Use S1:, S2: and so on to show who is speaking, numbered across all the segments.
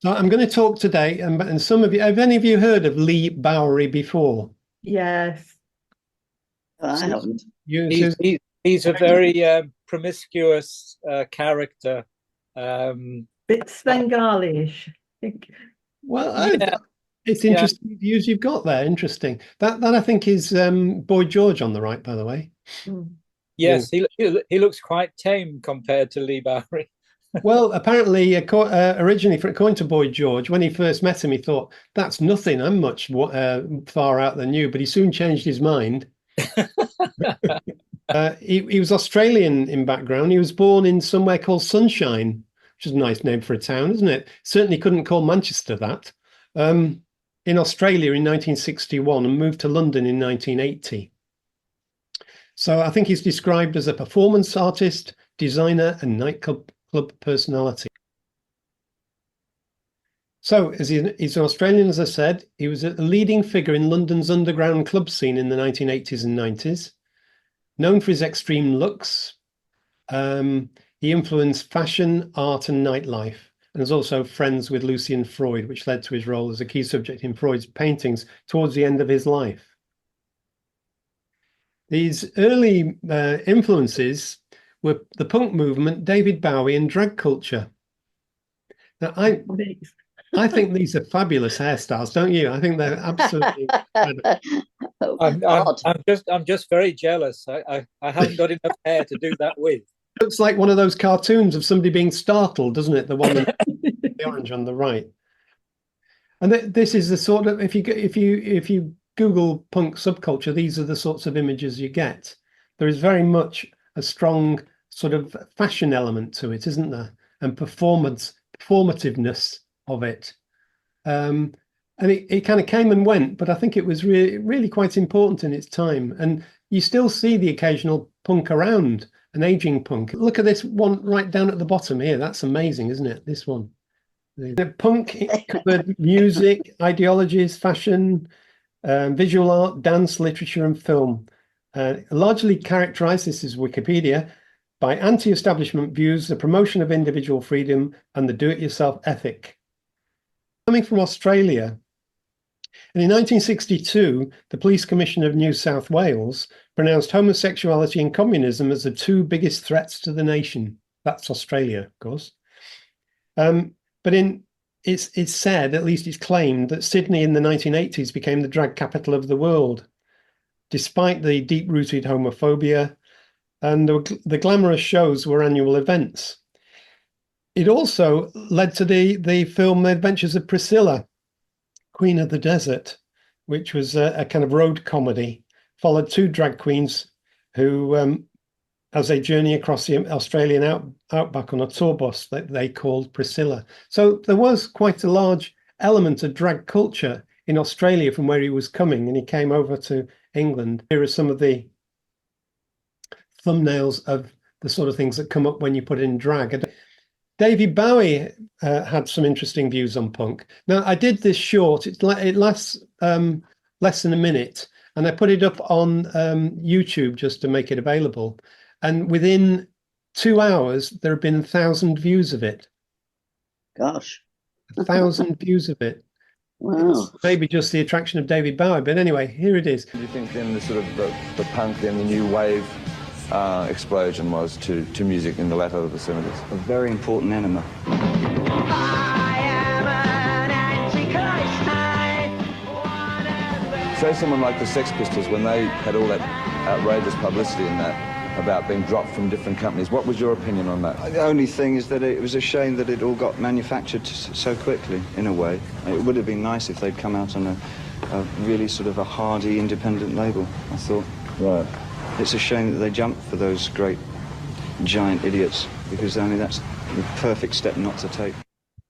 S1: So I'm going to talk today, and some of you, have any of you heard of Leigh Bowery before?
S2: Yes.
S3: I
S1: Susan,
S3: haven't.
S1: you,
S4: He's
S1: Susan?
S4: he, he's a very promiscuous character. Um,
S2: Bit
S4: uh,
S2: Svengali-ish. I think.
S1: Well,
S4: yeah,
S1: it's
S4: yeah,
S1: interesting views you've got there. Interesting. That I think is Boy George on the right, by the way.
S2: Mm.
S1: Young.
S4: yes. He looks quite tame compared to Leigh Bowery.
S1: Well, apparently, originally, according to Boy George, when he first met him, he thought, "That's nothing. I'm much far out than you." But he soon changed his mind. He was Australian in background. He was born in somewhere called Sunshine, which is a nice name for a town, isn't it? Certainly couldn't call Manchester that. Um, in Australia in 1961 and moved to London in 1980. So I think he's described as a performance artist, designer, and nightclub personality. So as he's an Australian, as I said, he was a leading figure in London's underground club scene in the 1980s and 90s. Known for his extreme looks, he influenced fashion, art, and nightlife, and was also friends with Lucian Freud, which led to his role as a key subject in Freud's paintings towards the end of his life. These early influences were the punk movement, David Bowie, and drag culture. Now, I think these are fabulous hairstyles, don't you? I think they're absolutely incredible.
S3: Odd.
S4: I'm just very jealous. I haven't got enough hair to do that with.
S1: Looks like one of those cartoons of somebody being startled, doesn't it? The one with the orange on the right. And this is the sort of if you Google punk subculture, these are the sorts of images you get. There is very much a strong sort of fashion element to it, isn't there? And performativeness of it. And it kind of came and went, but I think it was really quite important in its time. And you still see the occasional punk around, an aging punk. Look at this one right down at the bottom here. That's amazing, isn't it? This one. The punk covered music, ideologies, fashion, visual art, dance, literature, and film. Largely characterized, this is Wikipedia, by anti-establishment views, the promotion of individual freedom, and the do-it-yourself ethic. Coming from Australia, and in 1962, the Police Commission of New South Wales pronounced homosexuality and communism as the two biggest threats to the nation. That's Australia, of course. But it's said, at least it's claimed, that Sydney in the 1980s became the drag capital of the world, despite the deep-rooted homophobia, and the glamorous shows were annual events. It also led to the film The Adventures of Priscilla, Queen of the Desert, which was a kind of road comedy, followed two drag queens who, as they journey across the Australian outback on a tour bus that they called Priscilla. So there was quite a large element of drag culture in Australia from where he was coming, and he came over to England. Here are some of the thumbnails of the sort of things that come up when you put in drag. David Bowie had some interesting views on punk. Now, I did this short. It lasts less than a minute, and I put it up on YouTube just to make it available. And within 2 hours, there have been 1,000 views of it.
S3: Gosh.
S1: 1,000 views of it.
S3: Wow.
S1: It's maybe just the attraction of David Bowie. But anyway, here it is.
S5: Do you think then the sort of the punk, then the new wave explosion was to music in the latter of the 70s?
S6: A very important enema.
S5: Say someone like the Sex Pistols, when they had all that outrageous publicity in that about being dropped from different companies, what was your opinion on that?
S6: The only thing is that it was a shame that it all got manufactured so quickly, in a way. It would have been nice if they'd come out on a really sort of a hardy, independent label, I thought.
S5: Right.
S6: It's a shame that they jumped for those great, giant idiots, because only that's the perfect step not to take.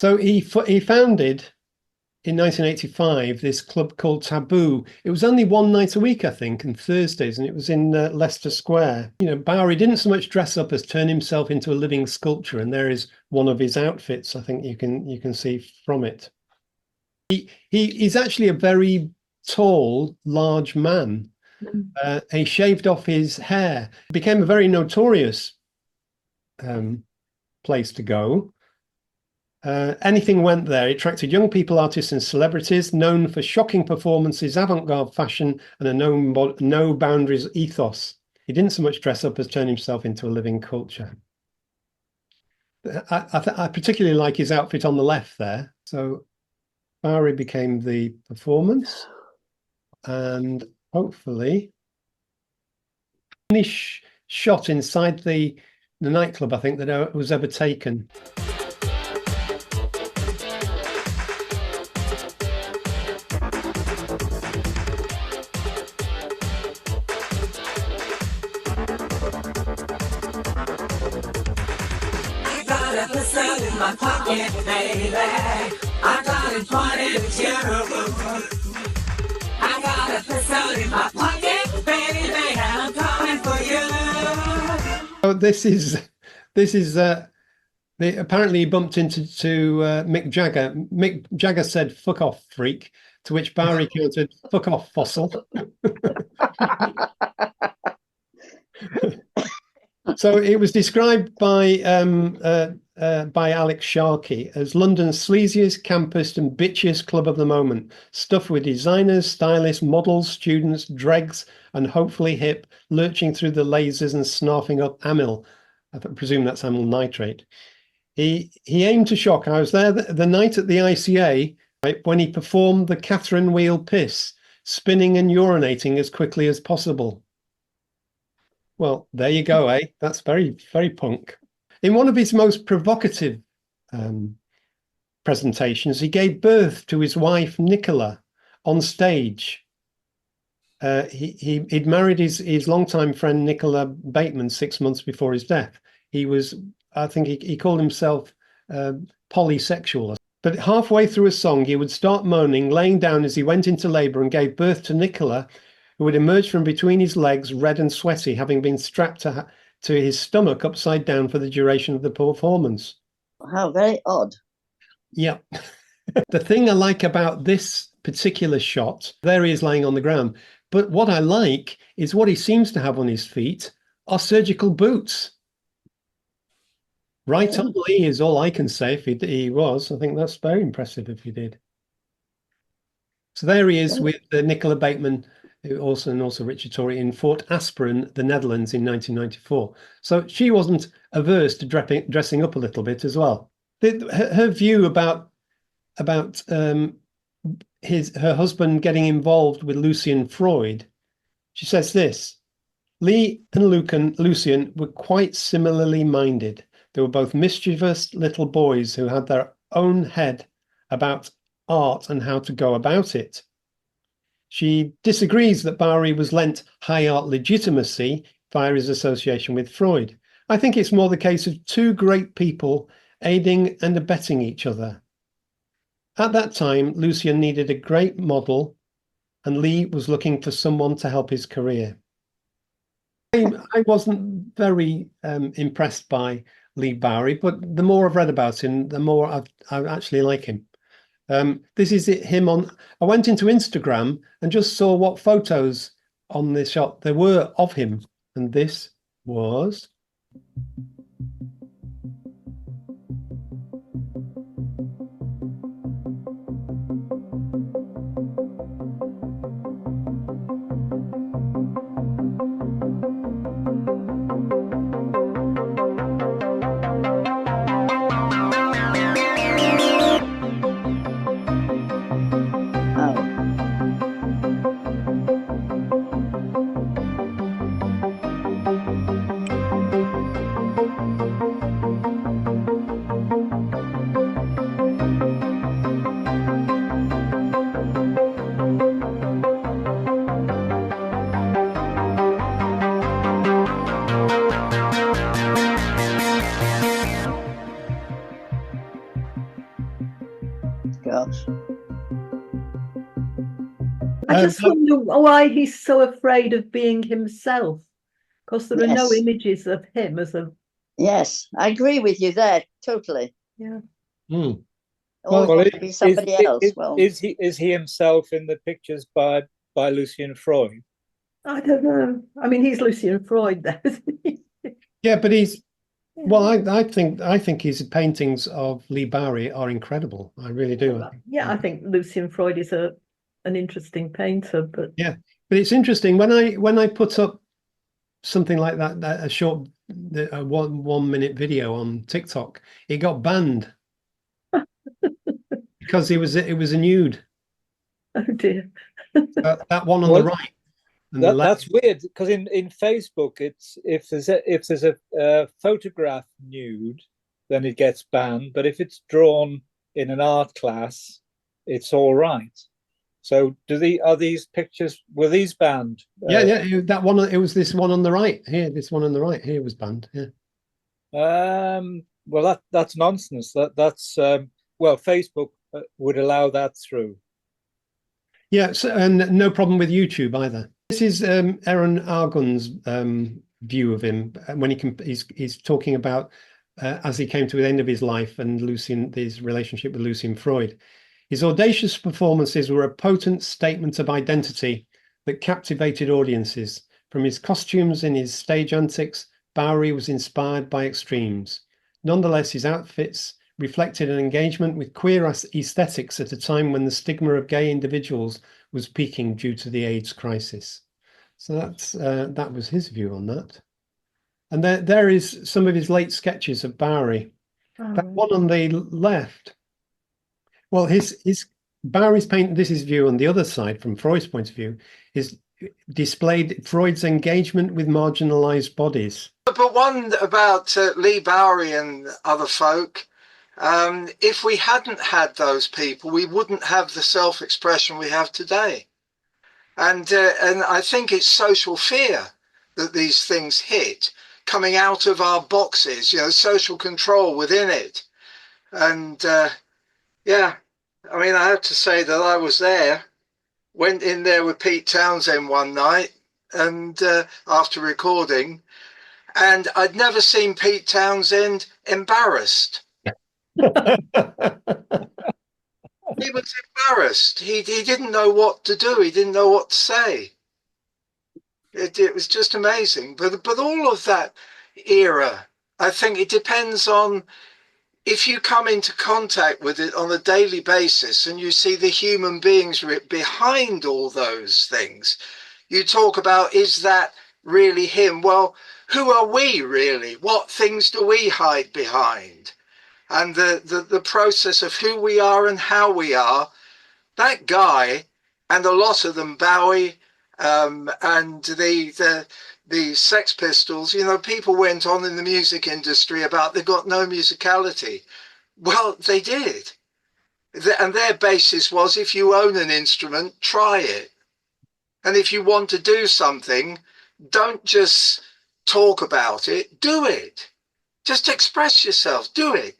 S1: So he founded in 1985 this club called Taboo. It was only one night a week, I think, and Thursdays, and it was in Leicester Square. You know, Bowery didn't so much dress up as turn himself into a living sculpture, and there is one of his outfits. I think you can see from it. He's actually a very tall, large man. He shaved off his hair. It became a very notorious place to go. Anything went there. It attracted young people, artists and celebrities, known for shocking performances, avant-garde fashion, and a no boundaries ethos. He didn't so much dress up as turn himself into a living culture. I particularly like his outfit on the left there. So Bowery became the performance, and hopefully finish shot inside the nightclub, I think, that was ever taken.
S7: My pocket, baby. I got it pointed to you. I got a pistol in my pocket, baby. I'm coming for you.
S1: Oh, this is apparently he bumped into Mick Jagger. Mick Jagger said, "Fuck off, freak," to which Bowery countered, "Fuck off, fossil." So it was described by Alex Sharkey as London's sleaziest, campest and bitchiest club of the moment, stuffed with designers, stylists, models, students, dregs, and hopefully hip, lurching through the lasers and snarfing up amyl. I presume that's amyl nitrate. He aimed to shock. I was there the night at the ICA, right, when he performed the Catherine wheel piss, spinning and urinating as quickly as possible. Well, there you go, eh? That's very, very punk. In one of his most provocative presentations, he gave birth to his wife, Nicola, on stage. He'd married his longtime friend, Nicola Bateman, 6 months before his death. I think he called himself polysexual. But halfway through a song, he would start moaning, laying down as he went into labor and gave birth to Nicola, who would emerge from between his legs, red and sweaty, having been strapped to his stomach upside down for the duration of the performance.
S3: How very odd.
S1: Yeah. The thing I like about this particular shot, there he is lying on the ground. But what I like is what he seems to have on his feet are surgical boots. Right on, Lee, is all I can say. If he was, I think that's very impressive if he did. So there he is with Nicola Bateman, also Richard Torrey, in Fort Asperen, the Netherlands, in 1994. So she wasn't averse to dressing up a little bit as well. Her view about her husband getting involved with Lucian Freud, she says this: Leigh and Lucian were quite similarly minded. They were both mischievous little boys who had their own head about art and how to go about it. She disagrees that Bowery was lent high art legitimacy via his association with Freud. I think it's more the case of two great people aiding and abetting each other. At that time, Lucian needed a great model, and Leigh was looking for someone to help his career. I wasn't very impressed by Leigh Bowery, but the more I've read about him, the more I actually like him. This is him on. I went into Instagram and just saw what photos on this shot there were of him, and this was.
S3: Gosh.
S2: I just wonder why he's so afraid of being himself, because there are no
S3: Yes.
S2: images of him as a.
S3: Yes, I agree with you there, totally.
S2: Yeah.
S1: Mm.
S3: Always want to be somebody else.
S4: Is he himself in the pictures by Lucian Freud?
S2: I don't know. I mean, he's Lucian Freud, there, isn't he?
S1: Yeah, but he's Well, I think his paintings of Leigh Bowery are incredible. I really do.
S2: Yeah, I think Lucian Freud is an interesting painter, but
S1: yeah, but it's interesting when I put up something like that, a short, a 1 minute video on TikTok, it got banned because it was a nude.
S2: oh dear.
S1: That one on the right. And the left.
S4: That's weird because in Facebook, it's if there's a photograph nude, then it gets banned. But if it's drawn in an art class, it's all right. So are these pictures, were these banned?
S1: Yeah, that one. It was this one on the right here. This one on the right here was banned. Yeah.
S4: Well, that's nonsense. That's well, Facebook would allow that through.
S1: Yeah, so, and no problem with YouTube either. This is Aaron Argon's view of him when he's talking about as he came to the end of his life and his relationship with Lucian Freud. His audacious performances were a potent statement of identity that captivated audiences. From his costumes and his stage antics, Bowery was inspired by extremes. Nonetheless, his outfits reflected an engagement with queer aesthetics at a time when the stigma of gay individuals was peaking due to the AIDS crisis. So that was his view on that. And there is some of his late sketches of Bowery. That one on the left. Well, his Bowery's paint. This is view on the other side from Freud's point of view. Is displayed Freud's engagement with marginalized bodies.
S8: But one about Leigh Bowery and other folk. If we hadn't had those people, we wouldn't have the self-expression we have today. And I think it's social fear that these things hit, coming out of our boxes, social control within it. And yeah, I mean, I have to say that I was there, went in there with Pete Townsend one night and after recording, and I'd never seen Pete Townsend embarrassed. He was embarrassed. He didn't know what to do. He didn't know what to say. It was just amazing. But all of that era, I think it depends on if you come into contact with it on a daily basis and you see the human beings behind all those things. You talk about, is that really him? Well, who are we really? What things do we hide behind? And the process of who we are and how we are, that guy, and a lot of them, Bowie, and the Sex Pistols, people went on in the music industry about they've got no musicality. Well, they did. And their basis was, if you own an instrument, try it. And if you want to do something, don't just talk about it, do it. Just express yourself, do it.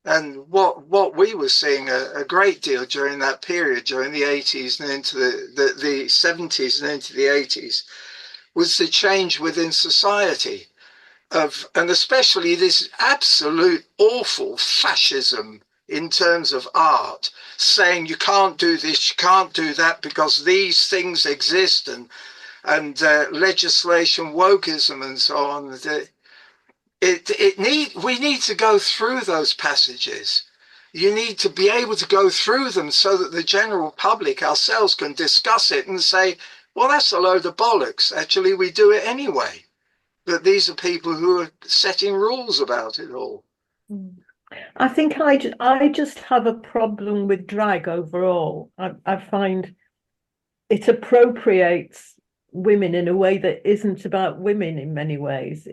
S8: And what we were seeing a great deal during that period, during the 80s and into the 70s and into the 80s, was the change within society and especially this absolute awful fascism in terms of art, saying you can't do this, you can't do that because these things exist, and legislation, wokeism and so on. We need to go through those passages. You need to be able to go through them so that the general public ourselves can discuss it and say, well, that's a load of bollocks. Actually, we do it anyway. But these are people who are setting rules about it all.
S2: I think I just have a problem with drag overall. I find it appropriates women in a way that isn't about women in many ways.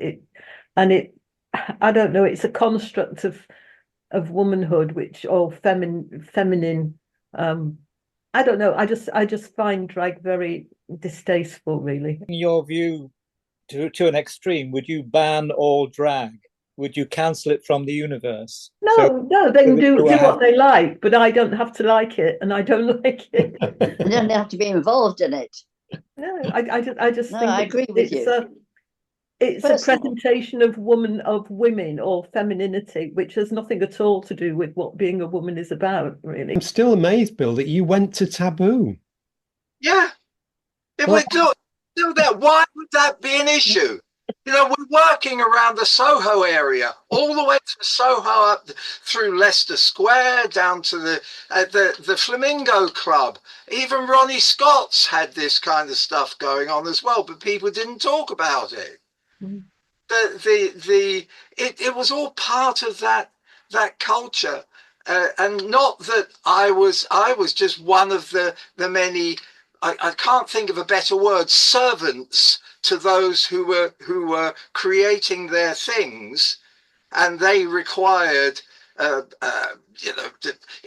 S2: I don't know, it's a construct of womanhood, or feminine. I don't know. I just find drag very distasteful, really.
S4: In your view, to an extreme, would you ban all drag? Would you cancel it from the universe?
S2: No, they can do what they like, but I don't have to like it, and I don't like it.
S3: You don't have to be involved in it.
S2: No, I just think
S3: I agree with you.
S2: It's a presentation of women or femininity, which has nothing at all to do with what being a woman is about, really.
S1: I'm still amazed, Bill, that you went to Taboo.
S8: Yeah. If we do that, why would that be an issue? You know, we're working around the Soho area, all the way from Soho up through Leicester Square down to the Flamingo Club. Even Ronnie Scott's had this kind of stuff going on as well, but people didn't talk about it.
S2: Mm.
S8: It was all part of that culture, and not that I was just one of the many. I can't think of a better word, servants to those who were creating their things, and they required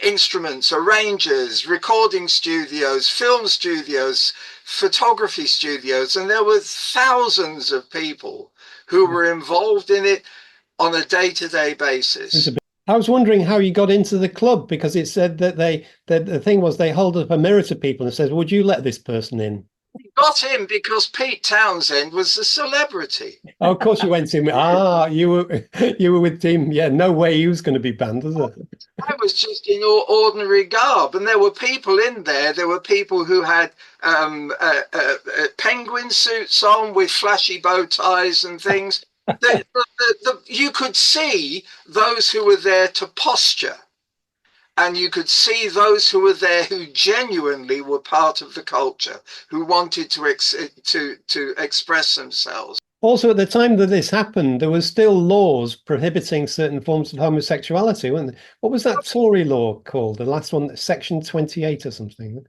S8: instruments, arrangers, recording studios, film studios, photography studios, and there were thousands of people who were involved in it on a day-to-day basis.
S1: I was wondering how you got into the club, because it said that the thing was they hold up a mirror to people and says, would you let this person in?
S8: Got in because Pete Townsend was a celebrity.
S1: Oh, of course you went in. You were with him. Yeah, no way he was going to be banned, is it?
S8: I was just in ordinary garb, and there were people in there. There were people who had penguin suits on with flashy bow ties and things. You could see those who were there to posture, and you could see those who were there who genuinely were part of the culture, who wanted to express themselves. Also, at the time that this happened, there was still laws prohibiting certain forms of homosexuality, weren't there? What was that Tory law called? The last one, Section 28 or something?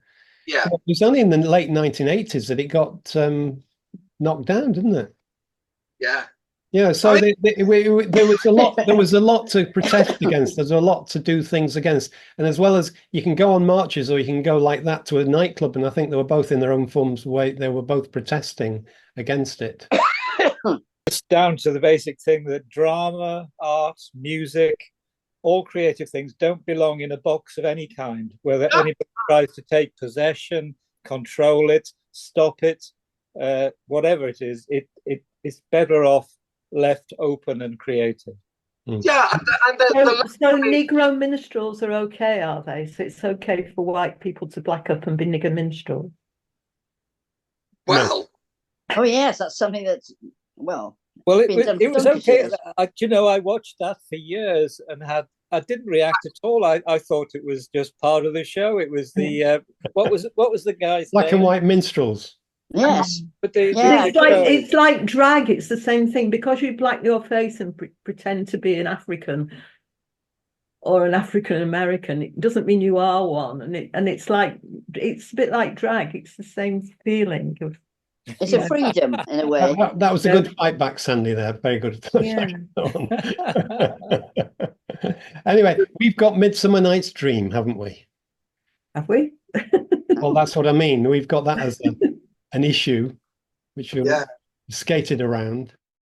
S8: Yeah. It was only in the late 1980s that it got knocked down, didn't it? Yeah. Yeah, so there was a lot to protest against. There's a lot to do things against, and as well as you can go on marches or you can go like that to a nightclub, and I think they were both in their own forms way. They were both protesting against it.
S4: It's down to the basic thing that drama, art, music, all creative things don't belong in a box of any kind. Whether anybody tries to take possession, control it, stop it, whatever it is, it's better off left open and creative.
S8: Yeah, and
S2: so Negro minstrels are okay, are they? So it's okay for white people to black up and be nigger minstrels?
S8: Well,
S3: oh yes, that's something that's well,
S4: it was okay. I watched that for years and I didn't react at all. I thought it was just part of the show. It was the what was the guy's
S1: Black
S4: name?
S1: and white minstrels.
S3: Yes,
S4: but
S2: it's like drag. It's the same thing, because you black your face and pretend to be an African or an African American. It doesn't mean you are one, and it's a bit like drag. It's the same feeling of.
S3: It's a freedom in a way.
S1: That was a good fight back, Sandy. There, very good.
S2: Yeah.
S1: Anyway, we've got Midsummer Night's Dream, haven't we?
S2: Have we?
S1: Well, that's what I mean. We've got that as an issue, which we skated around.